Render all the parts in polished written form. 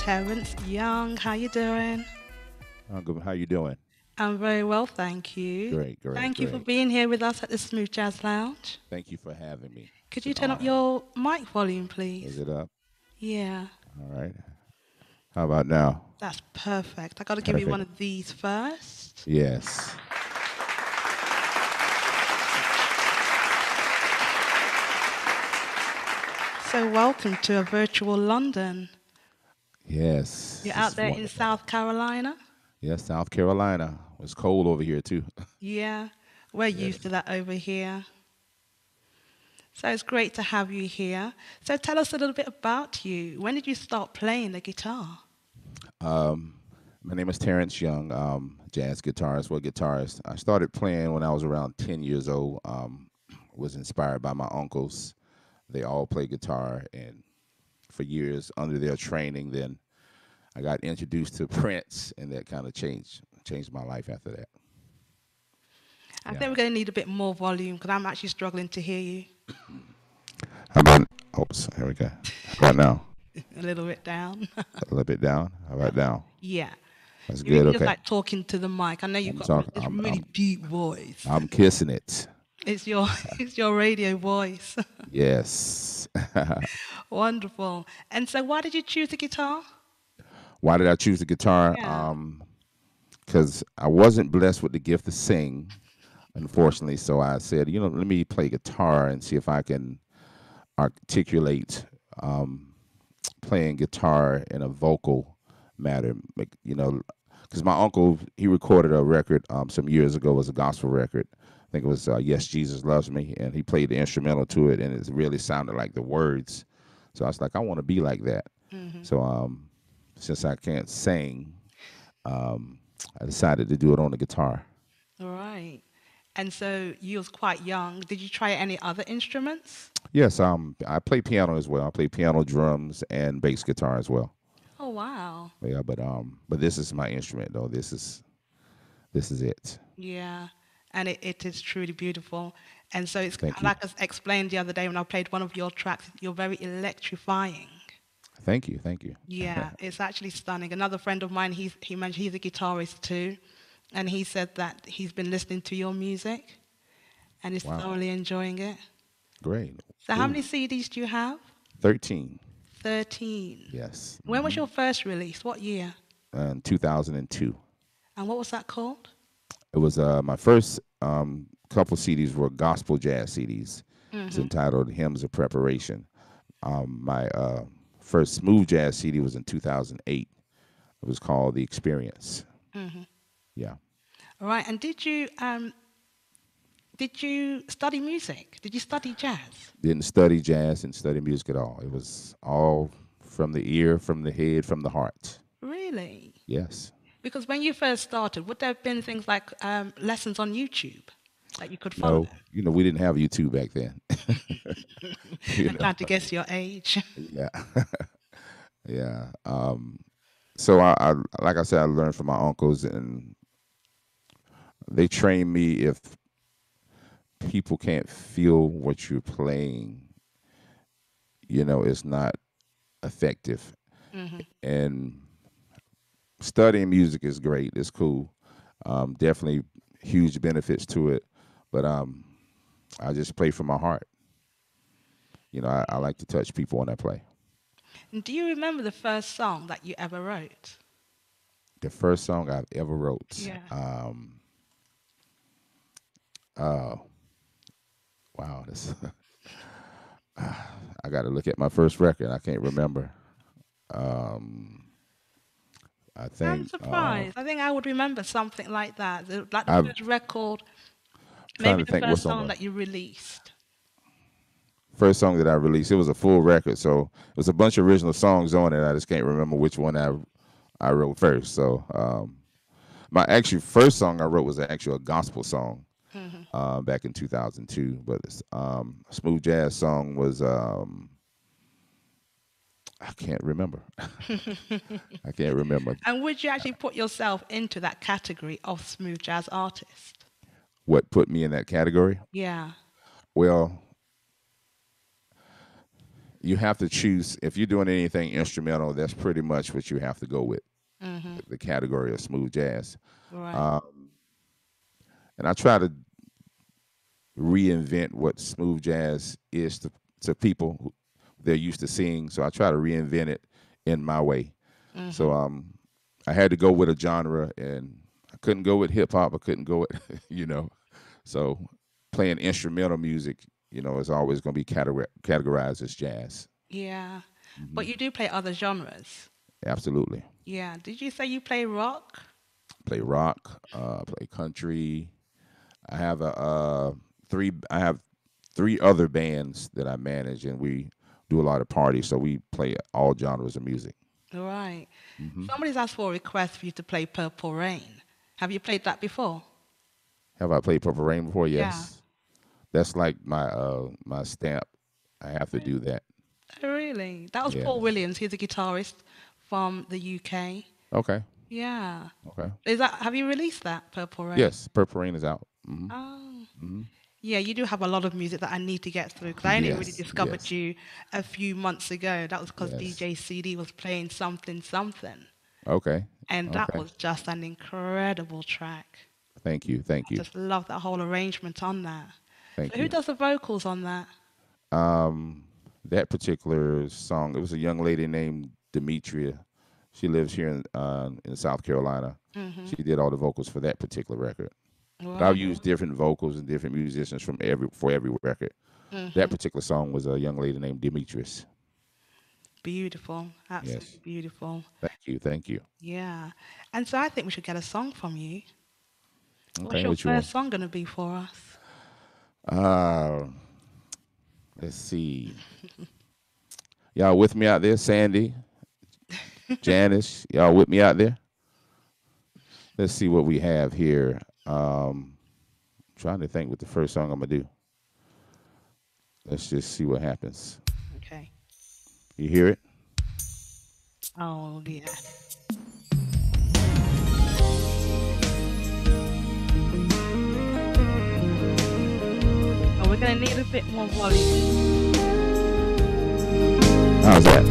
Terence Young. How you doing? Good. How you doing? I'm very well, thank you. Great, great, Thank you for great. being here with us at the Smooth Jazz Lounge. Thank you for having me. Could It's you an turn up honor. your mic volume, Is please? it up? Yeah, All right. How about now? that's perfect. I got to give you one Perfect. of these first. Yes. So, welcome to a virtual London. Yes. You're This out is there in wonderful. South Carolina? Yes, South Carolina. It's cold over here too. Yeah, we're used to Yes. that over here. So, it's great to have you here. So, tell us a little bit about you. When did you start playing the guitar? Um, my name is Terence Young, jazz guitarist. Well, guitarist. I started playing when I was around 10 years old. Was inspired by my uncles. They all play guitar, and for years under their training, then I got introduced to Prince, and that kind of changed my life after that. I Yeah. think we're going to need a bit more volume because I'm actually struggling to hear you. How about? Oops. Here we go. How about now? A little bit down. A little bit down. How about now? Yeah. That's If you good. can just Okay. like talking to the mic. I know you've I'm got talking. this really deep voice. I'm kissing it. It's your it's your radio voice. Yes. Wonderful. And so why did you choose the guitar? Why did I choose the guitar? Yeah. Because I wasn't blessed with the gift to sing, unfortunately. So I said, let me play guitar and see if I can articulate um, playing guitar in a vocal matter. Because my uncle, he recorded a record some years ago. It was a gospel record. I think it was "Yes, Jesus Loves Me," and he played the instrumental to it, and it really sounded like the words. So I was like, I want to be like that. Hmm. So since I can't sing, um, I decided to do it on the guitar. All right. And so you was quite young. Did you try any other instruments? Yes, I play piano as well. I play piano, drums, and bass guitar as well. Oh wow. Yeah, but this is my instrument though. This is it. Yeah. And it is truly beautiful. And so it's Thank you. like I explained the other day when I played one of your tracks, you're very electrifying. Thank you. Thank you. Yeah, it's actually stunning. Another friend of mine, he mentioned he's a guitarist too, and he said that he's been listening to your music and is Wow. thoroughly enjoying it. Great. So, how Ooh, many CDs do you have? 13. 13. Yes. When was your first release? What year? In 2002. And what was that called? It was my first couple CDs were gospel jazz CDs. It's Hmm. entitled Hymns of Preparation. My first smooth jazz CD was in 2008. It was called The Experience. Hmm. Yeah. All right. And did you study music? Did you study jazz? Didn't study jazz, didn't study music at all. It was all from the ear, from the head, from the heart. Really? Yes. Because when you first started, would there have been things like lessons on YouTube that you could follow? No, we didn't have YouTube back then. you I'm know. trying to guess your age. Yeah. Yeah. So I, like I said, I learned from my uncles, and they trained me if people can't feel what you're playing, it's not effective. Hmm. And studying music is great. It's cool. Definitely huge benefits to it. But I just play from my heart. I like to touch people when I play. And do you remember the first song that you ever wrote? The first song I've ever wrote. Yeah. Oh, wow. This, I got to look at my first record. I can't remember. Um, I I'm think surprised. I think I would remember something like that. Like the I'm first record, trying maybe to the think first what's on song the that you released. first song that I released. It was a full record, so it was a bunch of original songs on it. I just can't remember which one I wrote first. So my actually first song I wrote was actually a gospel song Hmm. back in 2002. But this smooth jazz song was I can't remember. I can't remember And would you actually put yourself into that category of smooth jazz artist? what put me in that category. Yeah. Well, you have to choose if you're doing anything instrumental. That's pretty much what you have to go with. The category of smooth jazz. Right. Um, and I try to reinvent what smooth jazz is to people who they're used to seeing. So I try to reinvent it in my way. So I had to go with a genre, and I couldn't go with hip hop. I couldn't go with So playing instrumental music, is always going to be categorized as jazz. Yeah. But you do play other genres. Absolutely. Yeah. Did you say you play rock? Play rock, play country. I have I have three other bands that I manage, and we do a lot of parties. So we play all genres of music. Right. hmm Somebody's asked for a request for you to play Purple Rain. Have you played that before? Have I played Purple Rain before? Yeah. Yes. That's like my stamp. I have to do that. Oh, really? That was Paul Yes. Williams. He's a guitarist from the UK. Okay. Yeah. Okay. Have you released that, Purple Rain? Yes. Purple Rain is out. Oh. hmm Yeah, you do have a lot of music that I need to get through because I only really Yes. discovered Yes. you a few months ago. That was because Yes. DJ CD was playing something something, Okay. and that Okay. was just an incredible track. Thank you. Thank I you. just love that whole arrangement on that. Thank So who you. does the vocals on that? Um, that particular song, it was a young lady named Demetria. She lives here in South Carolina. She did all the vocals for that particular record. But I've Wow. used different vocals and different musicians for every record. That particular song was a young lady named Demetrius. Beautiful, Yes. absolutely beautiful. Thank you. Thank you. Yeah, and so I think we should get a song from you. What's Okay, your what you want? first song going to be for us? Uh, let's see. Y'all with me out there? Sandy, Janice, y'all with me out there? Let's see what we have here. Trying to think what the first song I'm gonna do. Let's just see what happens. Okay. You hear it? Oh, yeah. Oh, we're going to need a bit more volume. How's that?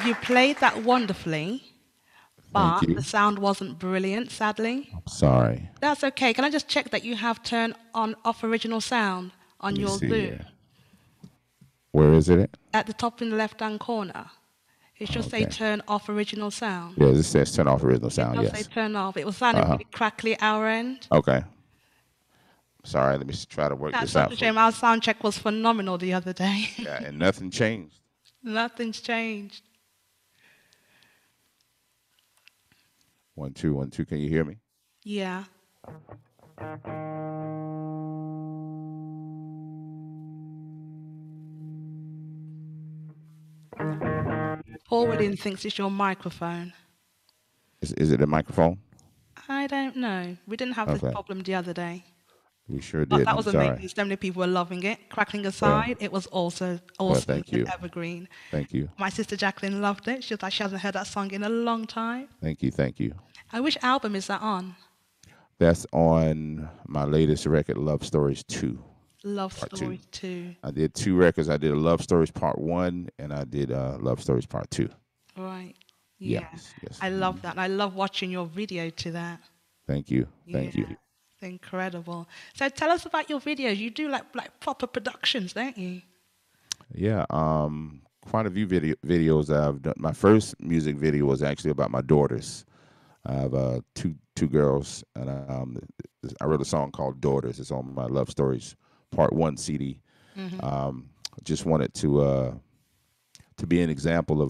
You played that wonderfully, Thank but the you. sound wasn't brilliant, sadly. Sorry. That's okay. Can I just check that you have turned on off original sound on Let me your see Zoom? here. Where is it at? At the top in the left-hand corner, it should say Okay. turn off original sound. Yeah, it says turn off original It sound. does say Yes. turn off. It was sounding Uh huh. really crackly at our end. Okay. Sorry. Let me try to work That's this such out a for you. shame. Our sound check was phenomenal the other day. Yeah, and nothing changed. Nothing's changed. 1 2 1 2. Can you hear me? Yeah. Paul Williams thinks it's your microphone. Is it a microphone? I don't know. We didn't have this Okay. problem the other day. We sure But did. that I'm was sorry. amazing. So many people were loving it. Crackling Well, aside, it was also well, awesome thank and you. evergreen. Thank you. My sister Jacqueline loved it. She was like, she hasn't heard that song in a long time. Thank you. Thank you. And which album is that on? That's on my latest record, Love Stories 2, Love Part 2. Stories 2. I did 2 records. I did a Love Stories Part 1 and I did Love Stories Part 2. Right. Yeah. Yes. Yes. I love that. And I love watching your video to that. Thank you. Yeah. Thank you. It's incredible. So tell us about your videos. You do like proper productions, don't you? Yeah. Quite a few videos I've done. My first music video was actually about my daughters. I have two girls, and I wrote a song called "Daughters." It's on my Love Stories Part 1 CD. Just wanted to be an example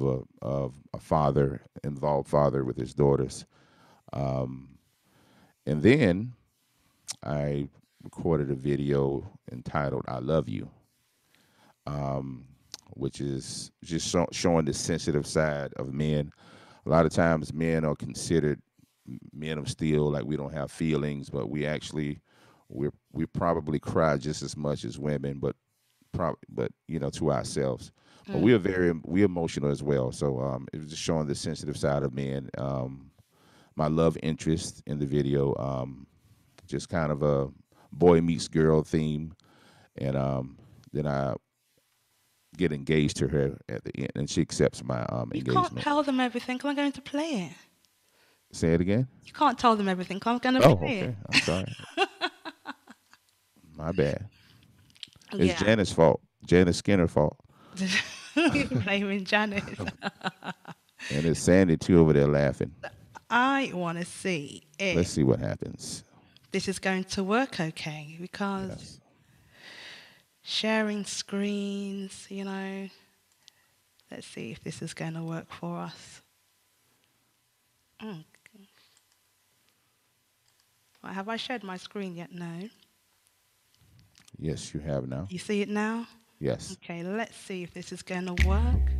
of a father, involved father with his daughters. And then I recorded a video entitled "I Love You," which is just showing the sensitive side of men. A lot of times men are considered men of steel, like we don't have feelings, but we probably cry just as much as women, but to ourselves. But we emotional as well. So it was just showing the sensitive side of men. My love interest in the video, just kind of a boy meets girl theme, and then I get engaged to her at the end, and she accepts my You can't engagement. tell them everything. I'm going to play it. Say it again. You can't tell them everything. I'm going to Oh, play okay. I'm sorry. My bad. it. It's Yeah. Janice's fault. Janice Skinner's fault. You're blaming Janet. And it's Sandy too over there laughing. I want to see Let's if see what happens. this is going to work okay because Yes. sharing screens, let's see if this is going to work for us. Right, have I shared my screen yet? No. Yes, you have now. You see it now? Yes. Okay, let's see if this is going to work.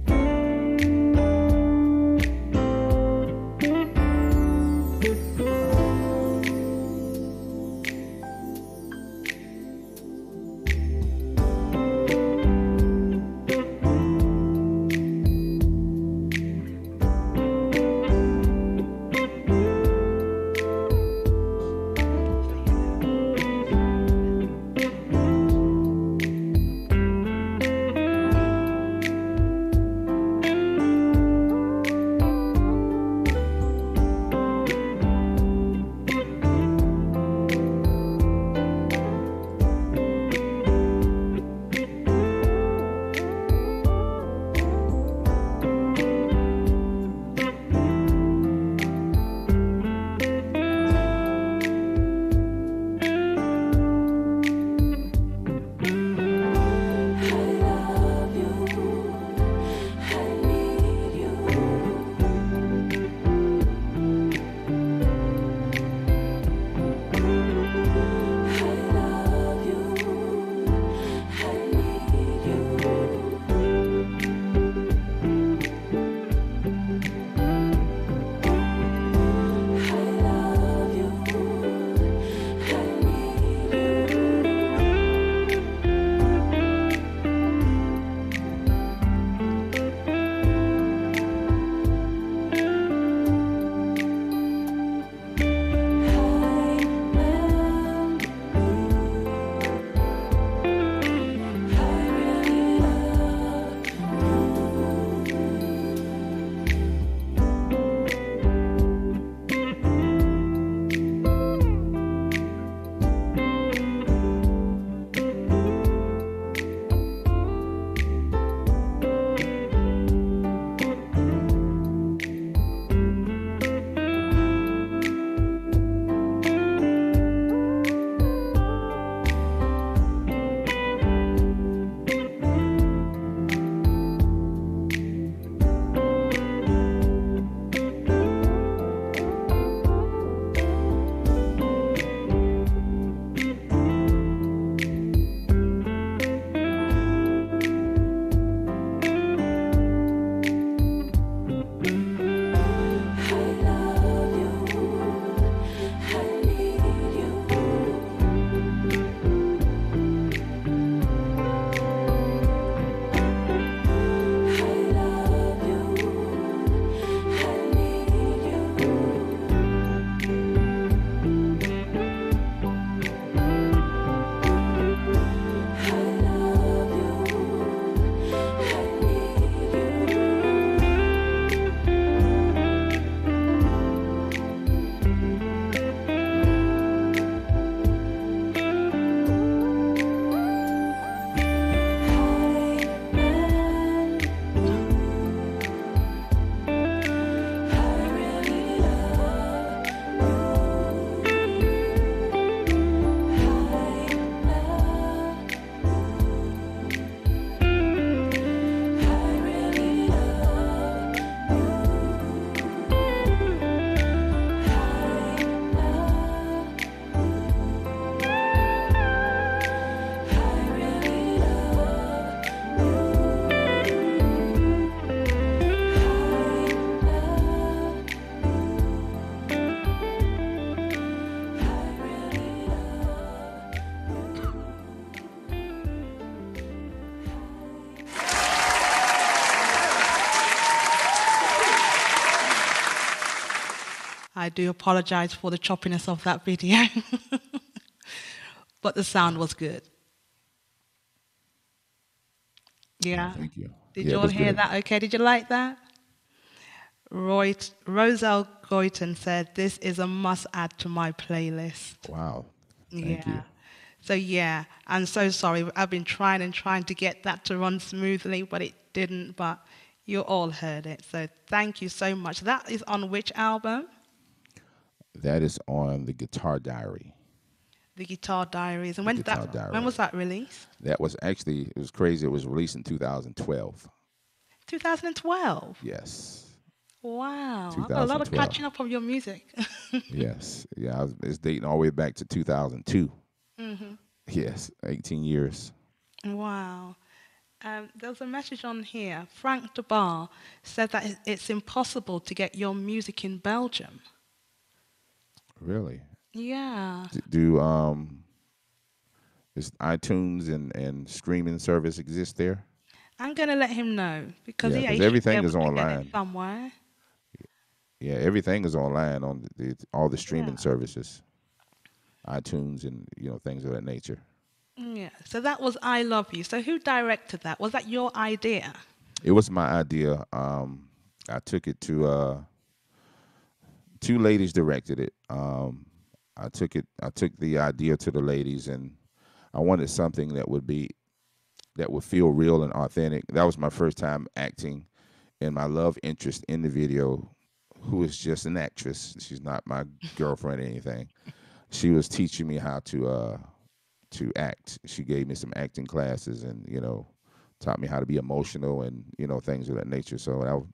I do apologize for the choppiness of that video, but the sound was good. Oh, Yeah. thank you. Did Yeah, you it all was hear good. that? Okay. Did you like that? Roselle Goyton said, "This is a must add to my playlist." Wow. Thank you. Yeah. So yeah, I'm so sorry. I've been trying and trying to get that to run smoothly, but it didn't. But you all heard it. So thank you so much. That is on which album? That is on the Guitar Diary. The Guitar Diaries. And The Guitar when was Diary. that released? That was actually, it was crazy. It was released in 2012. 2012. Yes. Wow. I've got a lot of 2012. catching up on your music. Yes. Yeah, it's dating all the way back to 2002. hmm Yes, 18 years. Wow. There's a message on here. Frank de Bar said that it's impossible to get your music in Belgium. Really? Yeah. Do is iTunes and streaming service exist there? I'm going to let him know because, Yeah, yeah, because he should be everything able is to get it online. somewhere. Yeah, everything is online on all the Yeah. streaming services, iTunes and things of that nature. Yeah. So that was I Love You. So who directed that? Was that your idea? It was my idea. I took it to two ladies directed it. I took the idea to the ladies, and I wanted something that would feel real and authentic. That was my first time acting, and my love interest in the video, who is just an actress. She's not my girlfriend or anything. She was teaching me how to act. She gave me some acting classes, and taught me how to be emotional and things of that nature. So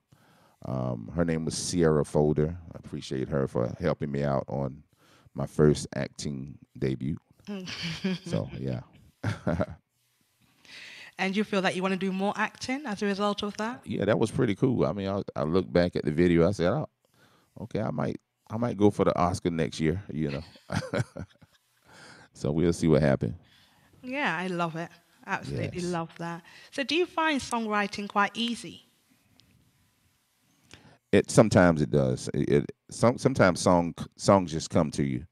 her name was Sierra Folder. I appreciate her for helping me out on my first acting debut. So yeah. And you feel that you want to do more acting as a result of that? Yeah, that was pretty cool. I mean, I look back at the video. I said, oh, okay, I might go for the Oscar next year. So we'll see what happens. Yeah, I love it. Absolutely Yes. love that. So do you find songwriting quite easy? It sometimes it does. Sometimes songs just come to you.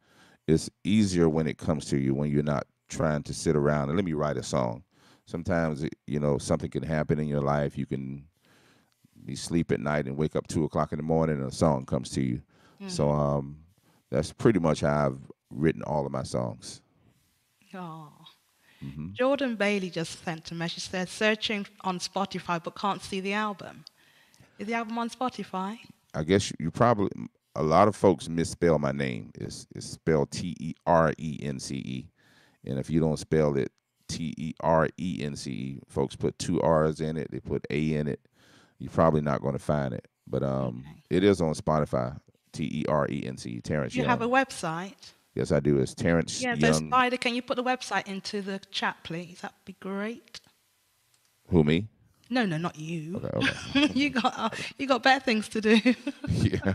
It's easier when it comes to you when you're not trying to sit around and let me write a song. Sometimes something can happen in your life. You can be sleep at night and wake up 2 o'clock in the morning and a song comes to you. So hmm that's pretty much how I've written all of my songs. Oh. Hmm. Jordan Bailey just sent a message, said searching on Spotify but can't see the album. Is the album on Spotify? I guess you probably a lot of folks misspell my name. It's spelled Terence, and if you don't spell it Trence, folks put two R's in it. They put A in it. You're probably not going to find it, but Okay. it is on Spotify. Terence, Terrence Do you have a Young. website? Yes, I do. It's Terrence Yeah, so Young. Spider, can you put the website into the chat, please? That'd be great. Who me? No, no, not you. Okay, okay, You got better things to do. yeah,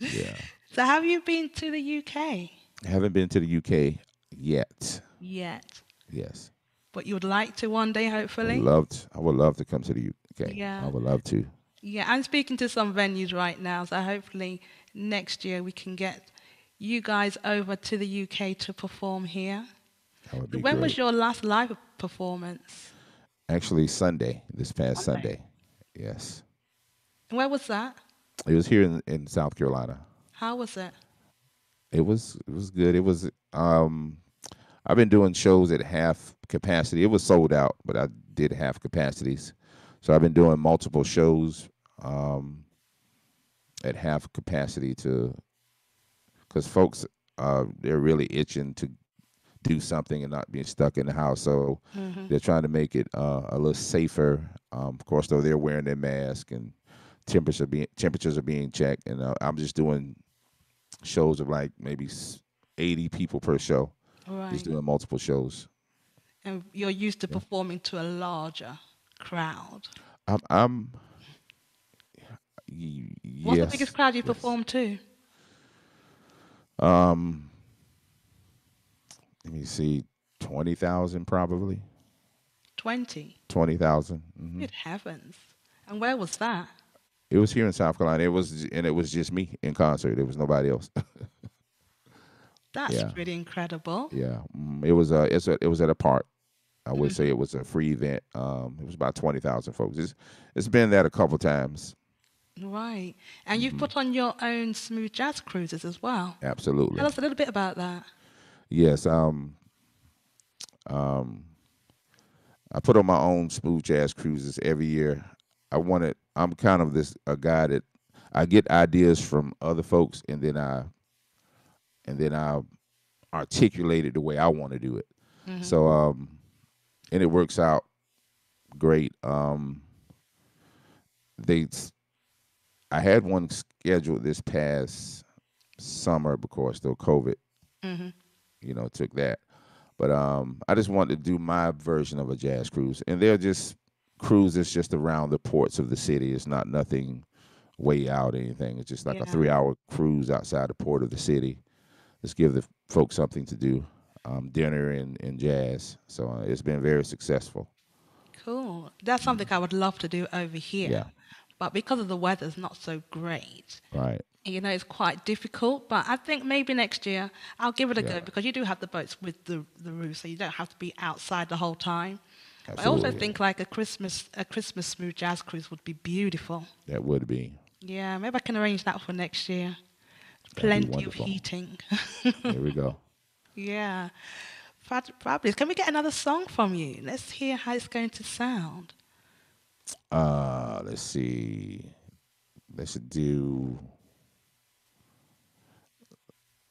yeah. So have you been to the UK I haven't been to the UK yet. yet? Yes, But you would like to one day, hopefully? I would love to come to the UK. I Yeah. would love to. Yeah, I'm speaking to some venues right now, so hopefully next year we can get you guys over to the UK to perform here. That would So be when was great. your last live performance? Actually, Sunday, this past Sunday. Sunday. Yes. Where was that? It was here in South Carolina. How was it? It was good. I've been doing shows at half capacity. It was sold out, but I did half capacities. So I've been doing multiple shows um, at half capacity to because folks they're really itching to do something and not being stuck in the house. So hmm they're trying to make it a little safer. Of course, though they're wearing their mask and temperatures are being checked. And I'm just doing shows of like maybe 80 people per show. Just Right. doing multiple shows. And you're used to Yeah. performing to a larger crowd. I'm What's the biggest yes, crowd you yes. performed to? Um, Let me see, 20,000 probably. 20. 20,000. Mm-hmm. Good heavens. And where was that? It was here in South Carolina. It was just me in concert. There was nobody else. That's Yeah, pretty incredible. yeah. It was at a park. I would say it was a free event. It was about 20,000 folks. It's been that a couple times. Right. And you've Hmm. put on your own smooth jazz cruises as well. Tell Absolutely. us a little bit about that. Yes. Um, I put on my own smooth jazz cruises every year. I'm kind of this a guy that I get ideas from other folks, and then I articulate it the way I want to do it. Hmm. So and it works out great. They I had one scheduled this past summer, but of course, though COVID, Hmm. took that. But I just wanted to do my version of a jazz cruise, and they're just cruises just around the ports of the city. It's not nothing way out or anything. It's just like a Yeah. 3 hour cruise outside the port of the city. Just give the folks something to do, dinner and jazz. So it's been very successful. Cool. That's something I would love to do over here. Yeah, But because of the weather's not so great, right. it's quite difficult. But I think maybe next year I'll give it a go Yeah, because you do have the boats with the roof, so you don't have to be outside the whole time. But I also absolutely. think like a Christmas smooth jazz cruise would be beautiful. That would be. Yeah, maybe I can arrange that for next year. That'd be Plenty of wonderful. heating. There we go. Yeah. Fabulous. Can we get another song from you? Let's hear how it's going to sound. Let's see. Let's do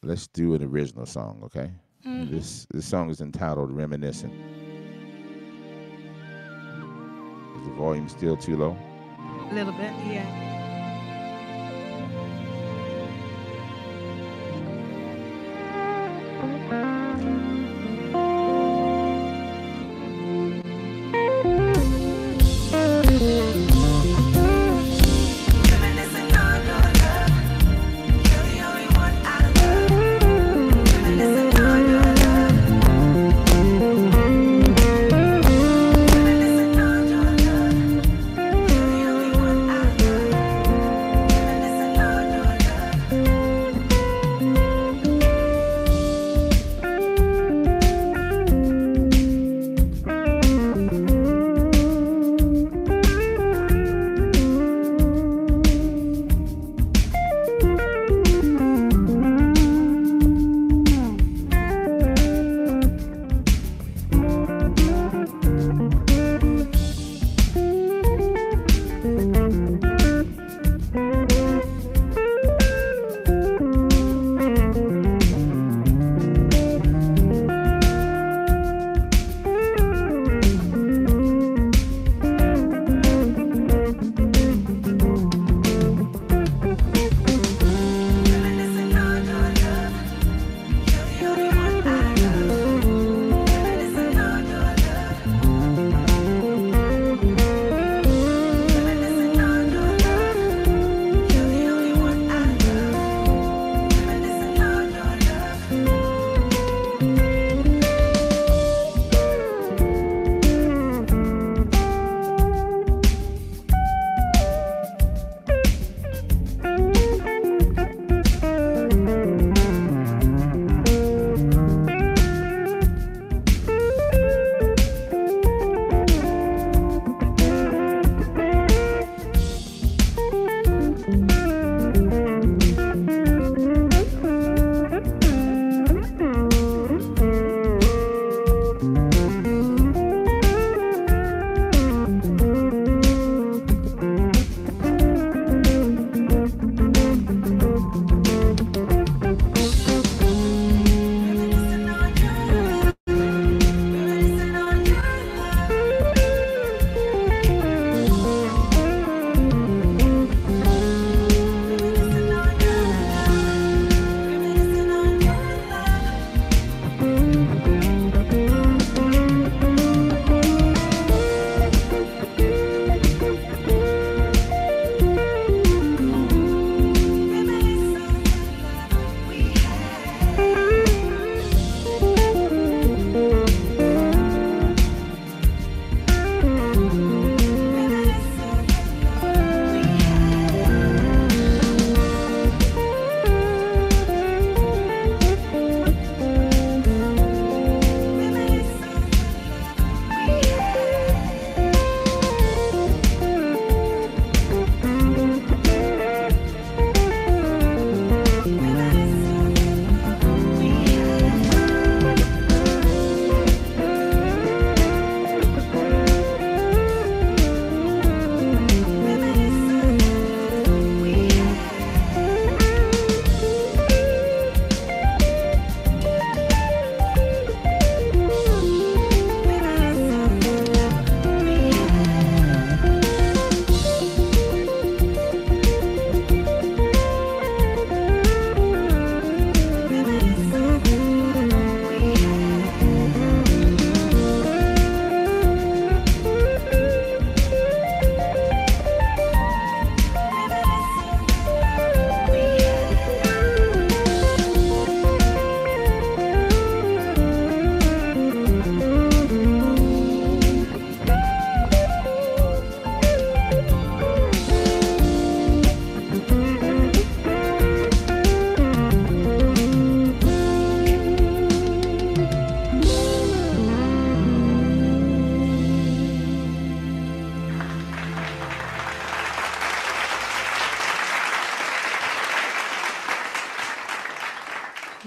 let's do an original song, okay? And Hmm. this song is entitled "Reminiscent." Is the volume still too low? A little bit, yeah. Reminiscing on your love, you're the only one I love. Reminiscing on your love, reminiscing on your love, you're the only one I love. Reminiscing on your love.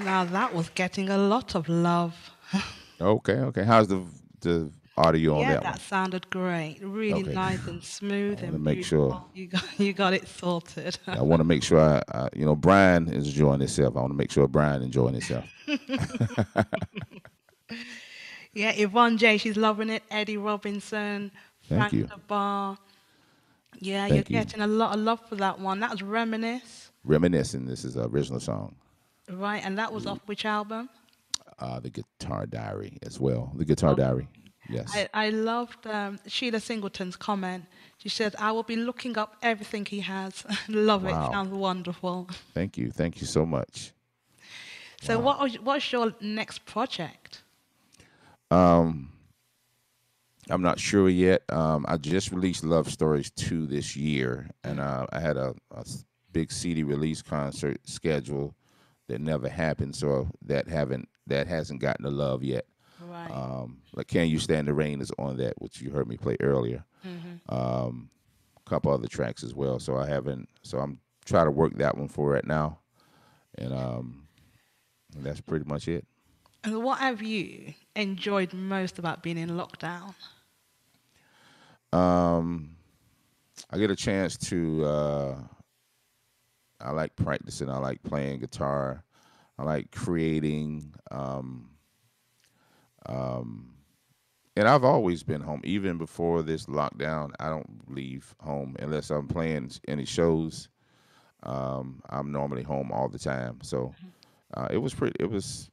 Now that was getting a lot of love. Okay, okay. How's the audio on Yeah, that that one? sounded great. Really Okay. nice and I smooth want to and make sure. beautiful. You got it sorted. Yeah, I want to make sure Brian is enjoying himself. I want to make sure Brian enjoying himself. Yeah, Yvonne J, she's loving it. Eddie Robinson, Thank Frank you. the Bar. Yeah, you're Thank you. getting a lot of love for that one. That was Reminisce, Reminiscing. This is the original song. right? And that was off which album? The Guitar Diary as well. The Guitar Okay. Diary. Yes. I loved Sheila Singleton's comment. She said, I will be looking up everything he has. Love it. Wow. Sounds wonderful. Thank you. Thank you so much. So, Wow. what's your next project? Um, I'm not sure yet. I just released Love Stories 2 this year, and I had a big CD release concert scheduled that never happened, so that hasn't gotten the love yet. Right. Like Can You Stand the Rain is on that, which you heard me play earlier. A couple other tracks as well. So I haven't. So I'm trying to work that one for right now, and that's pretty much it. And what have you enjoyed most about being in lockdown? Um, I get a chance to. I like practicing. I like playing guitar. I like creating. And I've always been home, even before this lockdown. I don't leave home unless I'm playing any shows. I'm normally home all the time, so it was pretty. It was.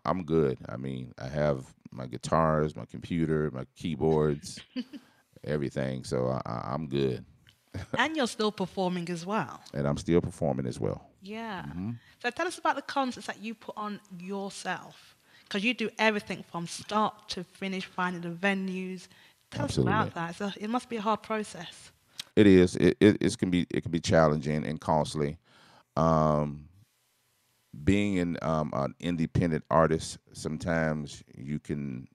I'm good. I mean, I have my guitars, my computer, my keyboards, everything. So I'm good, And you're still performing as well. and I'm still performing as well. Yeah. So tell us about the concerts that you put on yourself. Because you do everything from start to finish, finding the venues. Tell us Absolutely, about that. It must be a hard process. it is. It can be challenging and costly. Um, Being an independent artist, sometimes you can.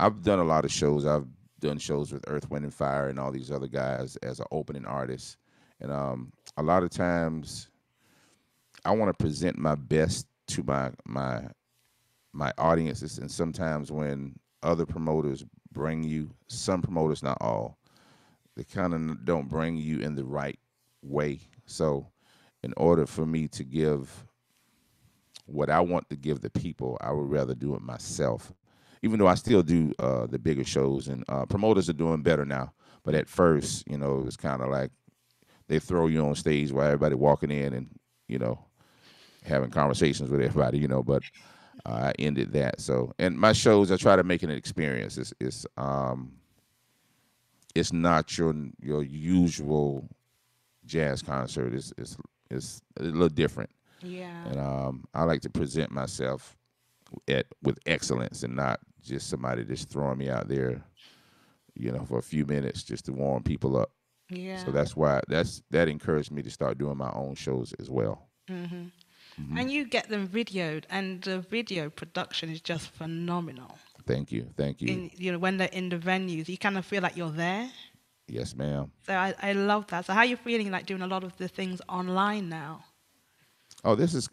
I've done a lot of shows. I've done shows with Earth, Wind, and Fire and all these other guys as an opening artist, and a lot of times I want to present my best to my audiences, and sometimes when other promoters bring you, some promoters, not all, they kind of don't bring you in the right way. So, in order for me to give what I want to give the people, I would rather do it myself. Even though I still do the bigger shows, and promoters are doing better now. But at first, it was kind of like they throw you on stage while everybody walking in and you know having conversations with everybody. But I ended that. So, and my shows, I try to make it an experience. It's not your usual jazz concert. It's a little different, Yeah. and I like to present myself with excellence and not just somebody just throwing me out there, for a few minutes just to warm people up. So Yeah. that's why that encouraged me to start doing my own shows as well. And you get them videoed, and the video production is just phenomenal. Thank you, thank you. When they're in the venues, you kind of feel like you're there. Yes, ma'am. So I love that. So how are you feeling like doing a lot of the things online now? Oh, this is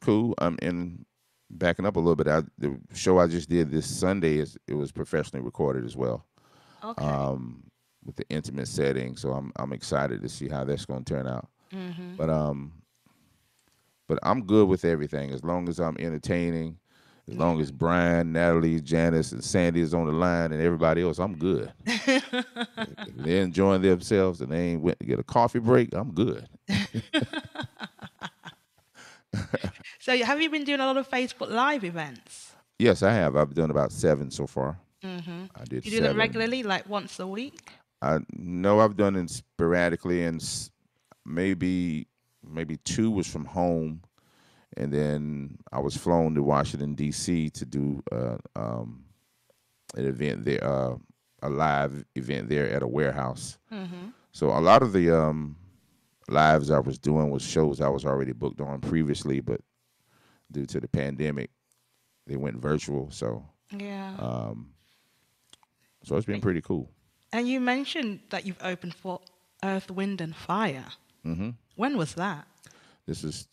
cool. And backing up a little bit, the show I just did this Sunday it was professionally recorded as well, Okay. with the intimate setting. So I'm excited to see how that's going to turn out. But I'm good with everything as long as I'm entertaining. As long as Brian, Natalie, Janice, and Sandy is on the line and everybody else, I'm good. If they're enjoying themselves and they ain't went to get a coffee break, I'm good. So have you been doing a lot of Facebook Live events? Yes, I have. I've done about 7 so far. I did You do them 7. regularly, like once a week? I know I've done it sporadically, and maybe 2 was from home, and then I was flown to Washington D.C. to do an event there, a live event there at a warehouse. So a lot of the lives I was doing was shows I was already booked on previously, but due to the pandemic, they went virtual. Yeah. So it's been pretty cool. And you mentioned that you've opened for Earth, Wind, and Fire. hmm When was that? This is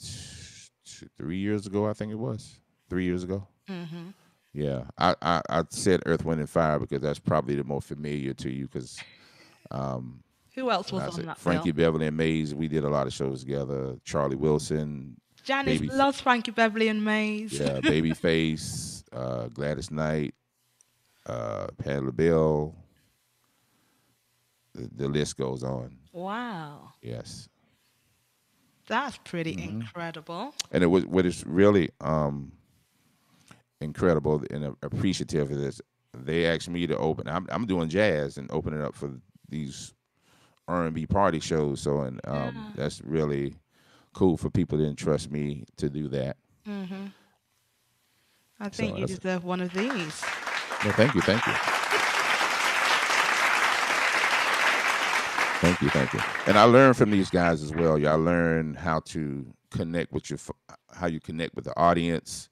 3 years ago, I think it was 3 years ago. Yeah, I said Earth, Wind, and Fire because that's probably the more familiar to you. Because Who else was I on said that bill? Frankie Beverly and Maze, we did a lot of shows together. Charlie Wilson, Janice Baby, loves Frankie Beverly and Maze. yeah, Babyface, Gladys Knight, Patti LaBelle. The list goes on. Wow, Yes, that's pretty incredible. and it was what is really incredible and appreciative of this. They asked me to open. I'm doing jazz and opening up for these R&B party shows. So and Yeah. that's really cool for people to entrust me to do that. I So think you that's deserve one of these. no, thank you, thank you, thank you, thank you. And I learned from these guys as well. Y'all learn how to connect with how you connect with the audience,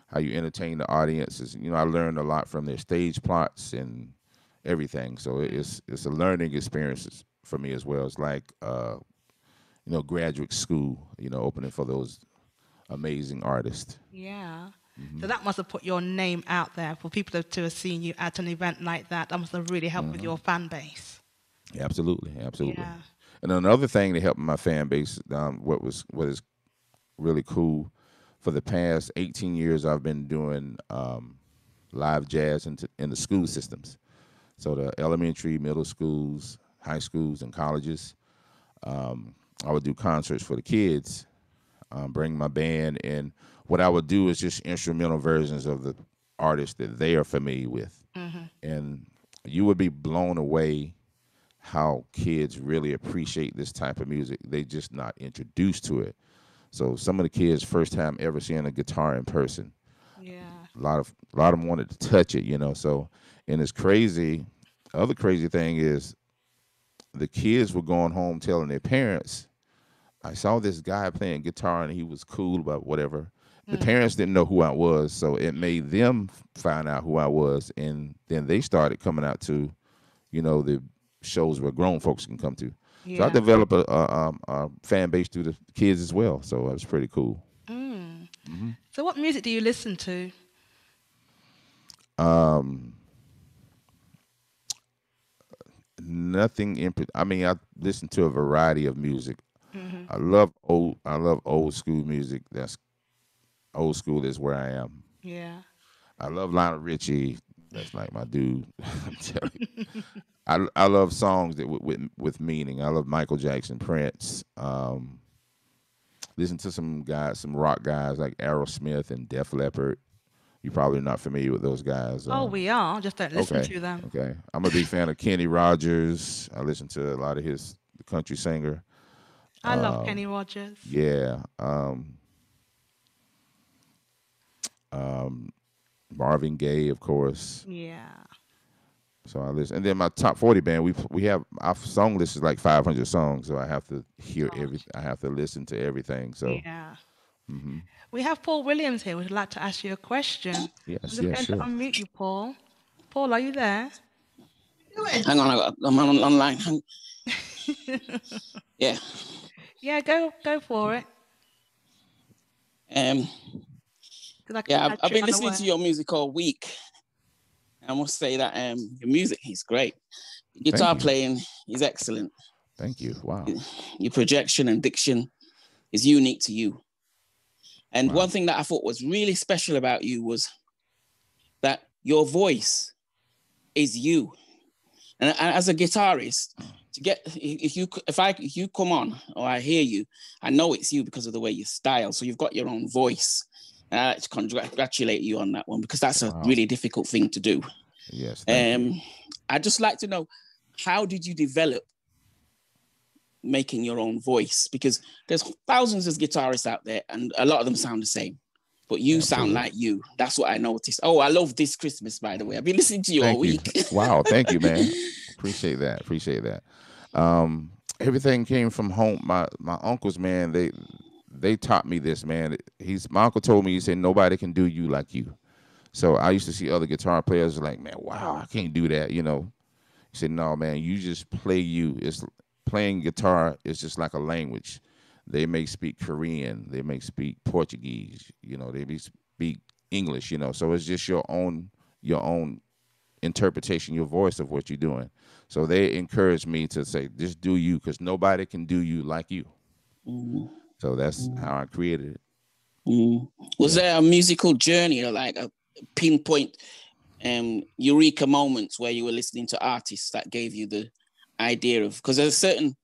how you entertain the audience. I learned a lot from their stage plots and everything. So it's a learning experience for me as well. It's like graduate school. Opening for those amazing artists. Yeah. So that must have put your name out there for people to have seen you at an event like that. That must have really helped with your fan base. Absolutely, absolutely. Yeah. And another thing that helped my fan base, what is really cool, for the past 18 years I've been doing live jazz in the school systems. So the elementary, middle schools, high schools, and colleges. I would do concerts for the kids, bring my band, and what I would do is just instrumental versions of the artists that they are familiar with. And you would be blown away how kids really appreciate this type of music. They just not introduced to it. So some of the kids first time ever seeing a guitar in person. Yeah. A lot of them wanted to touch it. So, and it's crazy. Other crazy thing is the kids were going home telling their parents, I saw this guy playing guitar and he was cool about whatever. The parents didn't know who I was, so it made them find out who I was, and then they started coming out to, the shows where grown folks can come to. So I Yeah. developed a fan base through the kids as well. So it was pretty cool. So what music do you listen to? Nothing I mean, I listen to a variety of music. I love old school music. That's old school is where I am. Yeah. I love Lionel Richie. That's like my dude. I'm telling you. I love songs that with meaning. I love Michael Jackson, Prince. Listen to some rock guys like Aerosmith and Def Leppard. You're probably not familiar with those guys. Oh, we are. Just don't listen Okay, to them. okay. I'm a big fan of Kenny Rogers. I listen to a lot of the country singer. I love Kenny Rogers. Yeah. Marvin Gaye, of course. Yeah. So I listen, and then my top 40 band. We have our song list is like 500 songs, so I have to hear I have to listen to everything. So Yeah. We have Paul Williams here. We'd like to ask you a question. I'm yes, just yes, going to sure. unmute you, Paul. Paul, are you there? Hang on, I'm online. Yeah. Yeah, go for it. 'Cause I can Yeah, catch I've you been listening to unaware. your music all week. I must say that your music is great. Your guitar you. playing is excellent. Thank you. Wow. Your projection and diction is unique to you. And Wow. one thing that I thought was really special about you was that your voice is you. And as a guitarist, if you come on or I hear you, I know it's you because of the way you style. So you've got your own voice. And I like to congratulate you on that one because that's a really difficult thing to do. Yes. Thank you. I'd just like to know, how did you develop making your own voice? Because there's thousands of guitarists out there and a lot of them sound the same. But you sound like you. That's what I noticed. Oh, I love This Christmas, by the way. I've been listening to you all week. Wow. Thank you, man. Appreciate that. Everything came from home. My uncles, man, they taught me this, man. My uncle told me, he said, nobody can do you like you. So I used to see other guitar players like, man, wow, I can't do that, He said, no, man, you just play you. It's playing guitar is just like a language. They may speak Korean, they may speak Portuguese, they may speak English, So it's just your own interpretation, your voice of what you're doing. So they encourage me to say, just do you, because nobody can do you like you. Mm, So that's how I created it. mm. Was Yeah. there a musical journey, or like a pinpoint eureka moments where you were listening to artists that gave you the idea of, because there's a certain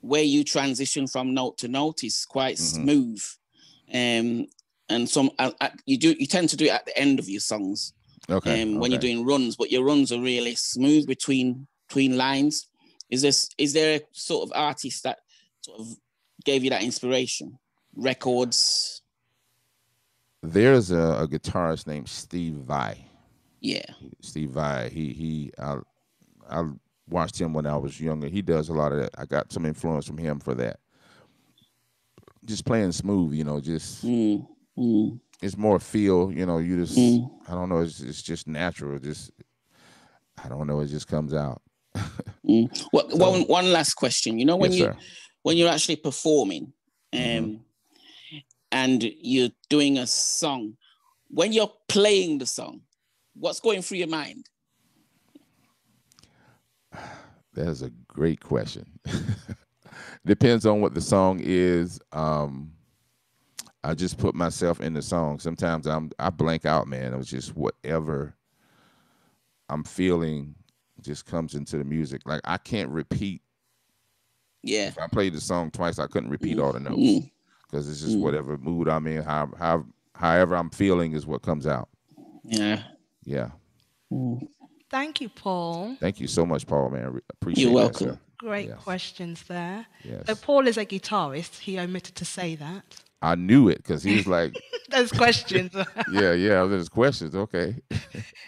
way you transition from note to note is quite smooth, and some you tend to do it at the end of your songs, Okay. when you're doing runs, but your runs are really smooth between lines. Is there a sort of artist that sort of gave you that inspiration? Records? There's a guitarist named Steve Vai. Yeah. Steve Vai. I watched him when I was younger. He does a lot of that. I got some influence from him for that. Just playing smooth, just it's more feel, you just I don't know, it's just natural. Just I don't know, it just comes out. Well, So- one last question. When Yes, sir. when you're actually performing, and you're doing a song, when you're playing the song, what's going through your mind? That's a great question. Depends on what the song is. I just put myself in the song. Sometimes I blank out, man. It was just whatever I'm feeling just comes into the music. Like I can't repeat. Yeah. If I played the song twice, I couldn't repeat all the notes because it's just whatever mood I'm in. However I'm feeling is what comes out. Yeah. Yeah. Thank you, Paul. Thank you so much, Paul, man. Appreciate You're that, welcome. sir. Great Yes. questions there. Yes. So Paul is a guitarist. He omitted to say that. I knew it because he was like, Those questions. yeah, there's questions. Okay.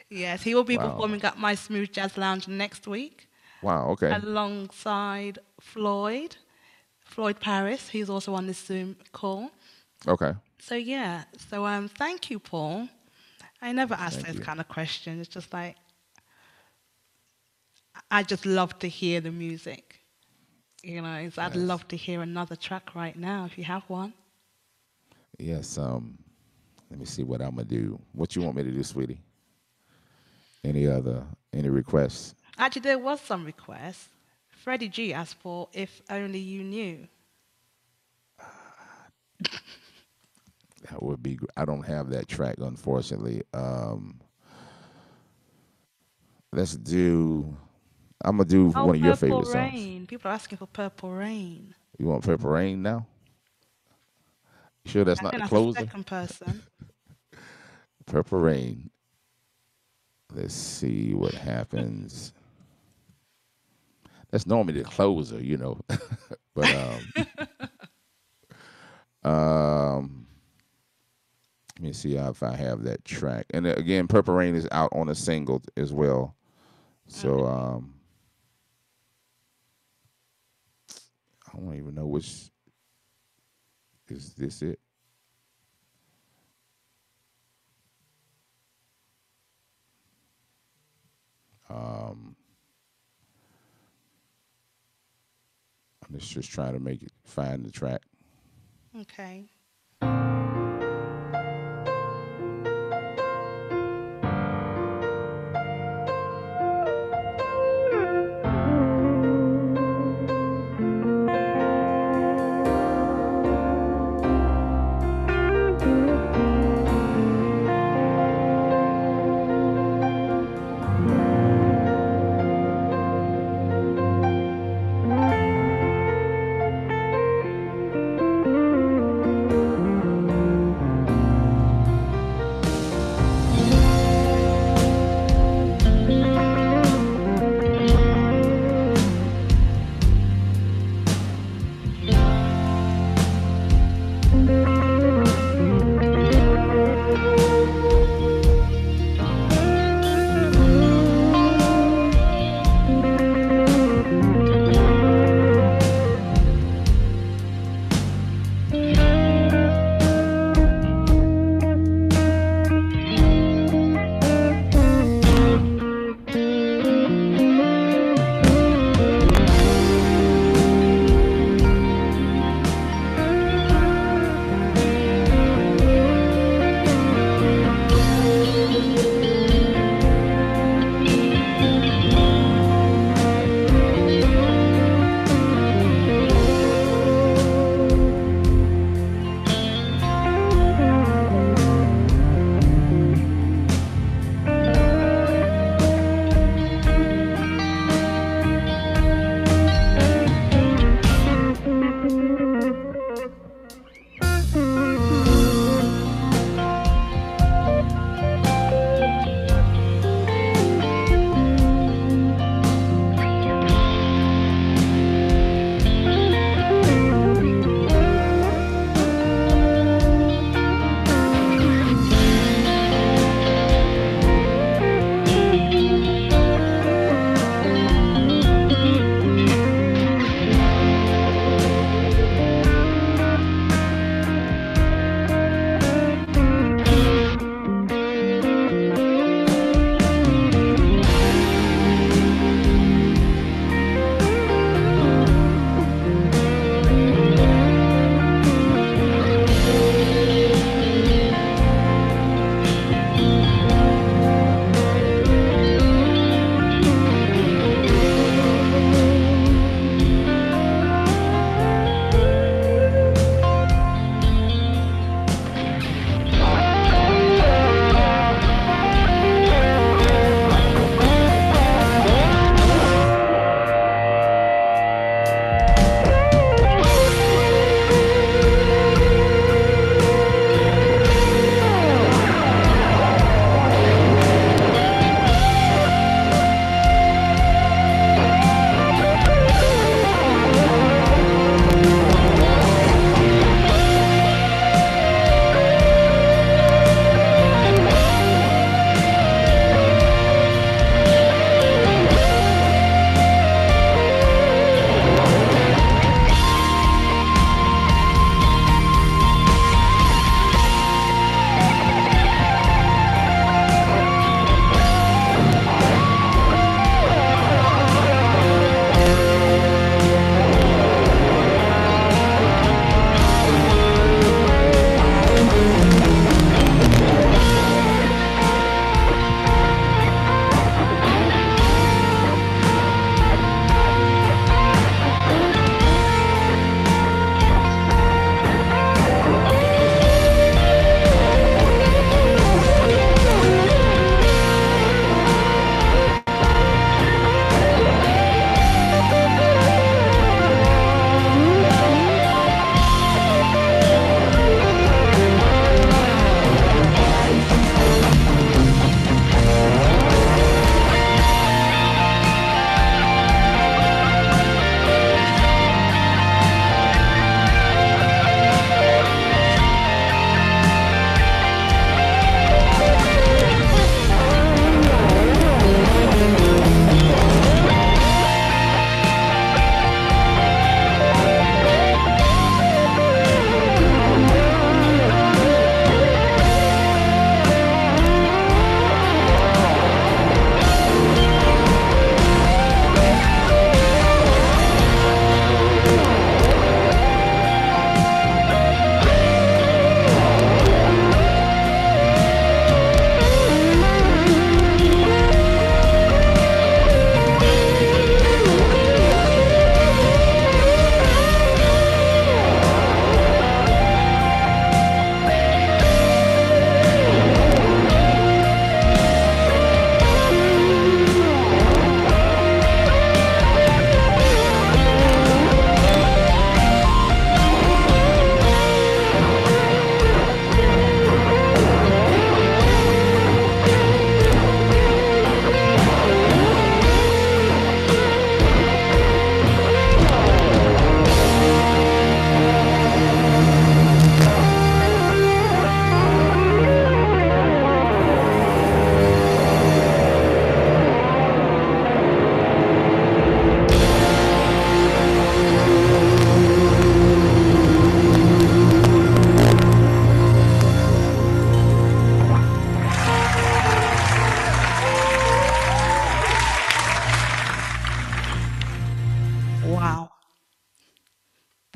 Yes, he will be Wow. performing at my Smooth Jazz Lounge next week Wow. Okay. alongside Floyd Paris. He's also on this Zoom call. Okay. So yeah, thank you, Paul. I never ask Thank those you. kind of questions. It's just like I just love to hear the music. I'd Yes. love to hear another track right now if you have one. Yes. Let me see what I'm gonna do. What you want me to do, sweetie? Any requests? Actually, there was some requests. Freddie G asked for "If Only You Knew." That would be. I don't have that track, unfortunately. Let's do. I'm gonna do one of your Purple favorite songs. Rain. People are asking for Purple Rain. You want Purple Rain now? You sure that's I not think the that's the closer? second person. Purple Rain. Let's see what happens. That's normally the closer, but let me see if I have that track. And again, Purple Rain is out on a single as well. So I don't even know which. Is this it? I'm just trying to find the track. Okay.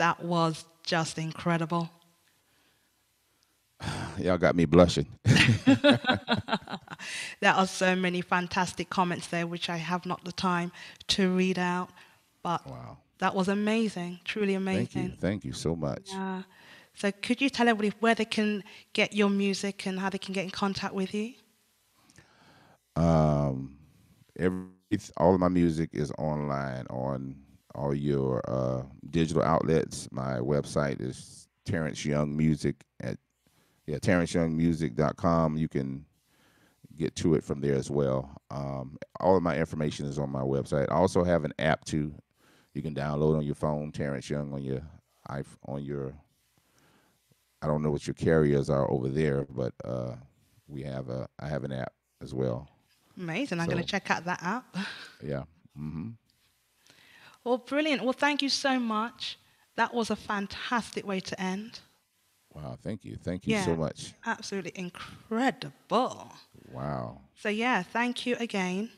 That was just incredible. Y'all got me blushing. There are so many fantastic comments there, which I have not the time to read out. But Wow. that was amazing, truly Thank you. amazing. Thank you so much. So could you tell everybody where they can get your music and how they can get in contact with you? Um, all of my music is online on all your digital outlets. My website is Terence Young Music at TerenceYoungMusic.com. You can get to it from there as well. All of my information is on my website. I also have an app too. You can download on your phone, Terence Young on your on your. I don't know what your carriers are over there, but I have an app as well. Amazing. I'm going to So check out that app. yeah. Hmm. Well, brilliant. Well, thank you so much. That was a fantastic way to end. Wow. Thank you. Thank you so Yeah, much. absolutely incredible. Wow. So, yeah, thank you again.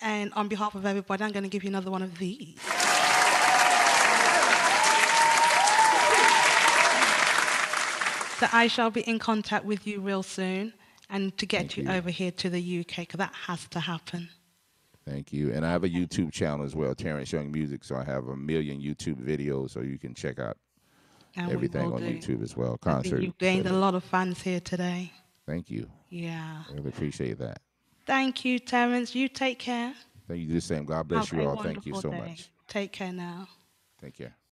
And on behalf of everybody, I'm going to give you another one of these. So I shall be in contact with you real soon and to get Thank you you. over here to the UK because that has to happen. Thank you. And I have a YouTube channel as well, Terence Young Music. So I have 1 million YouTube videos, so you can check out And we everything will on do. YouTube as well. I think Concert. you've gained a lot of fans here today. Thank you. Yeah. I really appreciate that. Thank you, Terence. You take care. Thank you. Do the same. God bless Have you a all. Thank you wonderful so day. much. Take care now. Take care.